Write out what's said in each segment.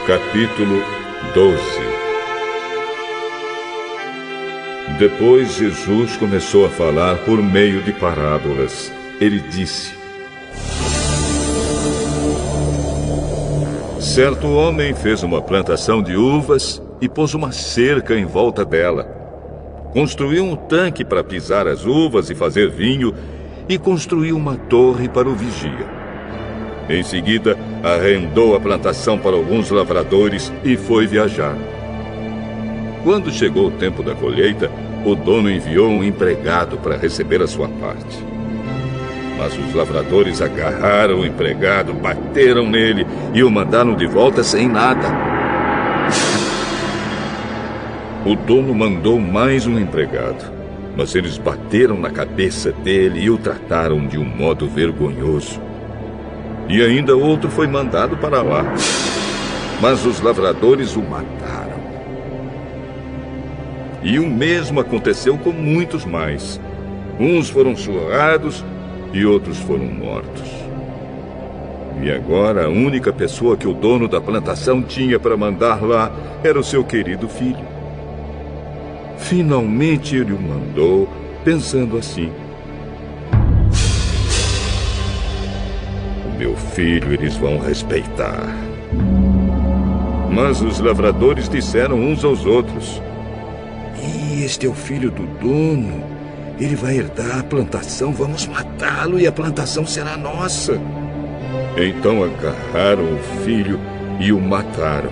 Capítulo 12. Depois Jesus começou a falar por meio de parábolas. Ele disse: Certo homem fez uma plantação de uvas e pôs uma cerca em volta dela. Construiu um tanque para pisar as uvas e fazer vinho e construiu uma torre para o vigia. Em seguida, arrendou a plantação para alguns lavradores e foi viajar. Quando chegou o tempo da colheita, o dono enviou um empregado para receber a sua parte. Mas os lavradores agarraram o empregado, bateram nele e o mandaram de volta sem nada. O dono mandou mais um empregado, mas eles bateram na cabeça dele e o trataram de um modo vergonhoso. E ainda outro foi mandado para lá. Mas os lavradores o mataram. E o mesmo aconteceu com muitos mais. Uns foram surrados e outros foram mortos. E agora a única pessoa que o dono da plantação tinha para mandar lá era o seu querido filho. Finalmente ele o mandou, pensando assim: meu filho eles vão respeitar. Mas os lavradores disseram uns aos outros: e este é o filho do dono. Ele vai herdar a plantação. Vamos matá-lo e a plantação será nossa. Então agarraram o filho e o mataram.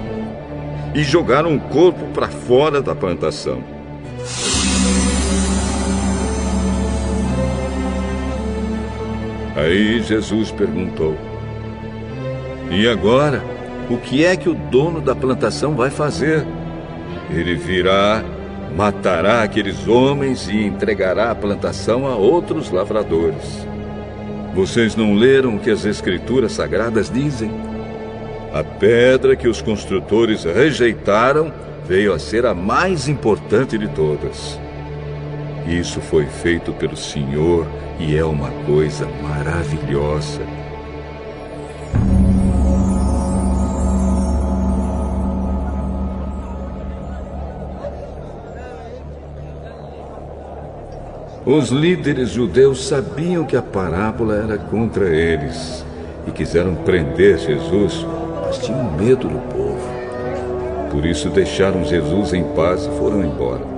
E jogaram o corpo para fora da plantação. Aí Jesus perguntou: e agora, o que é que o dono da plantação vai fazer? Ele virá, matará aqueles homens e entregará a plantação a outros lavradores. Vocês não leram o que as Escrituras Sagradas dizem? A pedra que os construtores rejeitaram veio a ser a mais importante de todas. Isso foi feito pelo Senhor e é uma coisa maravilhosa. Os líderes judeus sabiam que a parábola era contra eles e quiseram prender Jesus, mas tinham medo do povo. Por isso deixaram Jesus em paz e foram embora.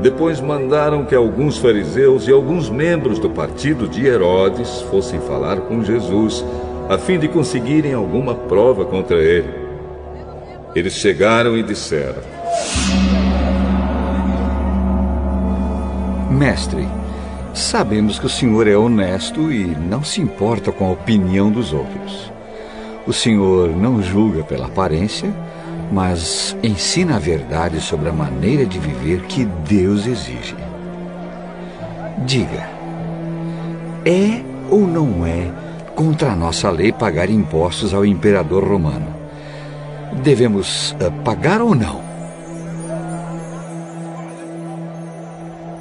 Depois mandaram que alguns fariseus e alguns membros do partido de Herodes fossem falar com Jesus, a fim de conseguirem alguma prova contra ele. Eles chegaram e disseram: Mestre, sabemos que o senhor é honesto e não se importa com a opinião dos outros. O senhor não julga pela aparência, mas ensina a verdade sobre a maneira de viver que Deus exige. Diga, é ou não é contra a nossa lei pagar impostos ao imperador romano? Devemos pagar ou não?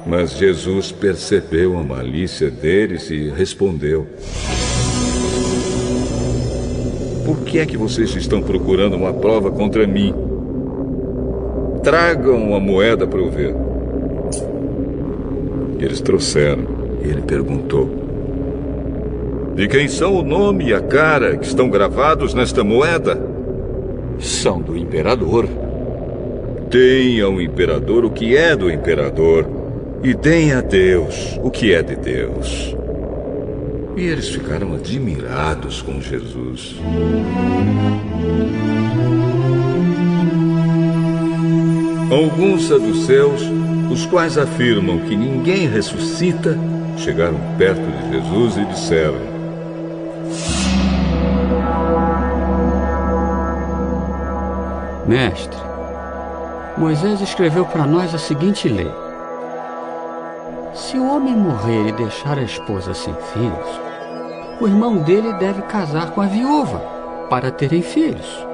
Mas Jesus percebeu a malícia deles e respondeu: por que é que vocês estão procurando uma prova contra mim? Tragam uma moeda para eu ver. Eles trouxeram. Ele perguntou: de quem são o nome e a cara que estão gravados nesta moeda? São do imperador. Deem ao imperador o que é do imperador, e deem a Deus o que é de Deus. E eles ficaram admirados com Jesus. Alguns saduceus, os quais afirmam que ninguém ressuscita, chegaram perto de Jesus e disseram: Mestre, Moisés escreveu para nós a seguinte lei: se o homem morrer e deixar a esposa sem filhos, o irmão dele deve casar com a viúva para terem filhos,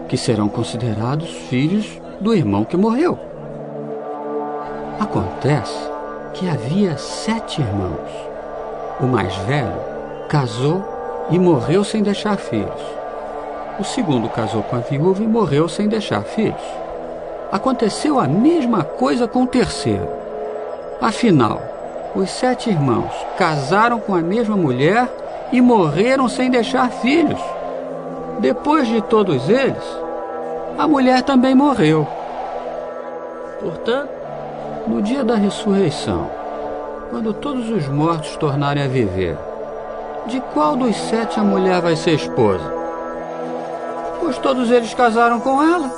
que serão considerados filhos do irmão que morreu. Acontece que havia 7 irmãos. O mais velho casou e morreu sem deixar filhos. O segundo casou com a viúva e morreu sem deixar filhos. Aconteceu a mesma coisa com o terceiro. Afinal, os 7 irmãos casaram com a mesma mulher e morreram sem deixar filhos. Depois de todos eles, a mulher também morreu. Portanto, no dia da ressurreição, quando todos os mortos tornarem a viver, de qual dos 7 a mulher vai ser esposa? Pois todos eles casaram com ela.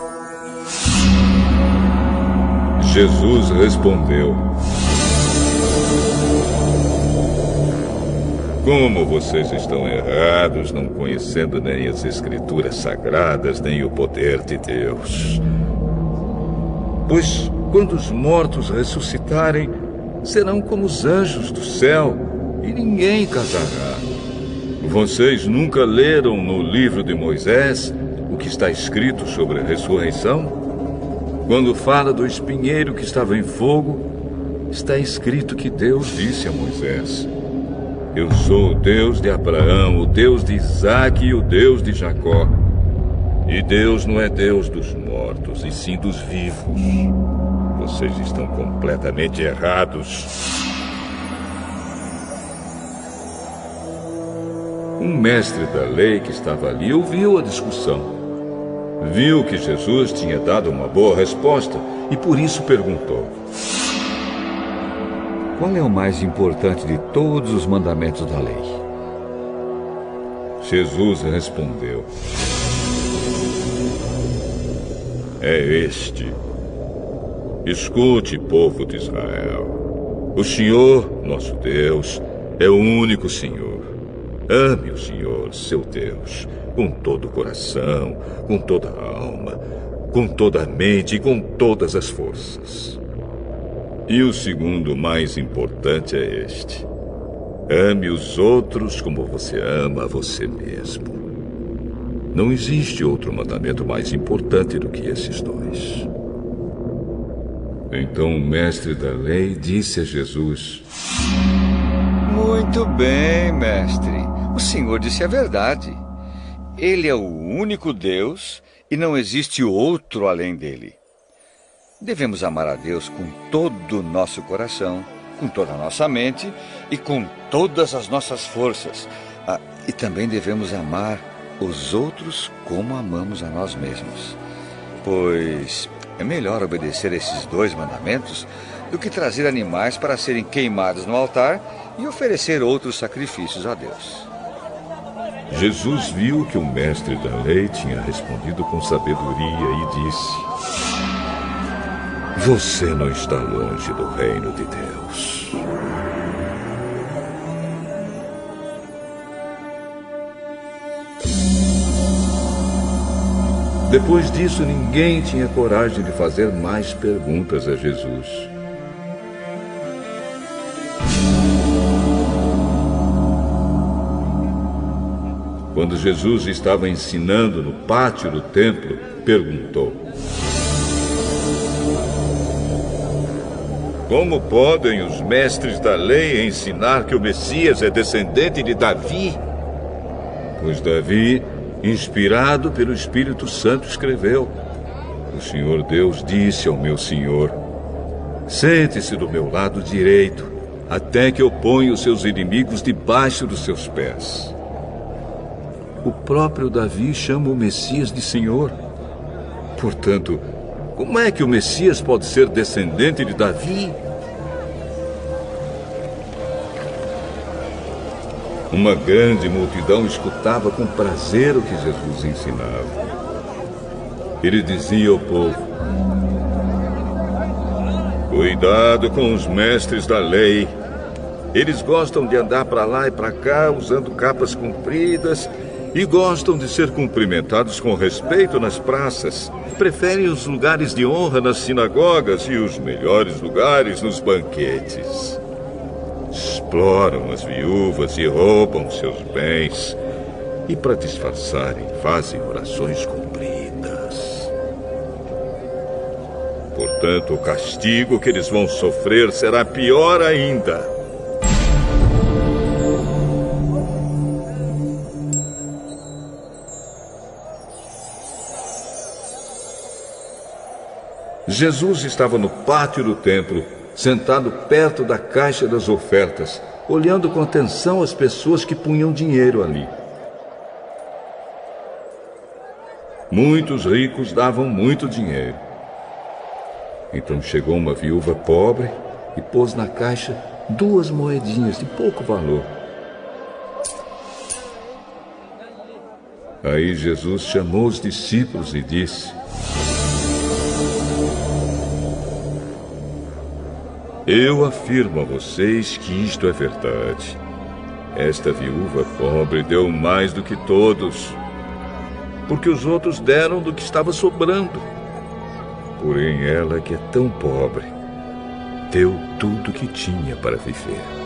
Jesus respondeu: como vocês estão errados, não conhecendo nem as Escrituras Sagradas, nem o poder de Deus. Pois, quando os mortos ressuscitarem, serão como os anjos do céu, e ninguém casará. Vocês nunca leram no livro de Moisés o que está escrito sobre a ressurreição? Quando fala do espinheiro que estava em fogo, está escrito que Deus disse a Moisés: eu sou o Deus de Abraão, o Deus de Isaque e o Deus de Jacó. E Deus não é Deus dos mortos, e sim dos vivos. Vocês estão completamente errados. Um mestre da lei que estava ali ouviu a discussão. Viu que Jesus tinha dado uma boa resposta e por isso perguntou: qual é o mais importante de todos os mandamentos da lei? Jesus respondeu: é este. Escute, povo de Israel. O Senhor, nosso Deus, é o único Senhor. Ame o Senhor, seu Deus, com todo o coração, com toda a alma, com toda a mente e com todas as forças. E o segundo mais importante é este: ame os outros como você ama a você mesmo. Não existe outro mandamento mais importante do que esses dois. Então o mestre da lei disse a Jesus: muito bem, mestre. O senhor disse a verdade. Ele é o único Deus e não existe outro além dele. Devemos amar a Deus com todo o nosso coração, com toda a nossa mente e com todas as nossas forças. E também devemos amar os outros como amamos a nós mesmos. Pois é melhor obedecer esses 2 mandamentos do que trazer animais para serem queimados no altar e oferecer outros sacrifícios a Deus. Jesus viu que o mestre da lei tinha respondido com sabedoria e disse: você não está longe do reino de Deus. Depois disso, ninguém tinha coragem de fazer mais perguntas a Jesus. Quando Jesus estava ensinando no pátio do templo, perguntou: como podem os mestres da lei ensinar que o Messias é descendente de Davi? Pois Davi, inspirado pelo Espírito Santo, escreveu: o Senhor Deus disse ao meu Senhor: sente-se do meu lado direito, até que eu ponha os seus inimigos debaixo dos seus pés. O próprio Davi chama o Messias de Senhor. Portanto, como é que o Messias pode ser descendente de Davi? Uma grande multidão escutava com prazer o que Jesus ensinava. Ele dizia ao povo: cuidado com os mestres da lei. Eles gostam de andar para lá e para cá usando capas compridas e gostam de ser cumprimentados com respeito nas praças. Preferem os lugares de honra nas sinagogas e os melhores lugares nos banquetes. Exploram as viúvas e roubam seus bens. E para disfarçarem, fazem orações compridas. Portanto, o castigo que eles vão sofrer será pior ainda. Jesus estava no pátio do templo, sentado perto da caixa das ofertas, olhando com atenção as pessoas que punham dinheiro ali. Muitos ricos davam muito dinheiro. Então chegou uma viúva pobre e pôs na caixa 2 moedinhas de pouco valor. Aí Jesus chamou os discípulos e disse: Eu afirmo a vocês que isto é verdade. Esta viúva pobre deu mais do que todos, porque os outros deram do que estava sobrando. Porém, ela, que é tão pobre, deu tudo o que tinha para viver.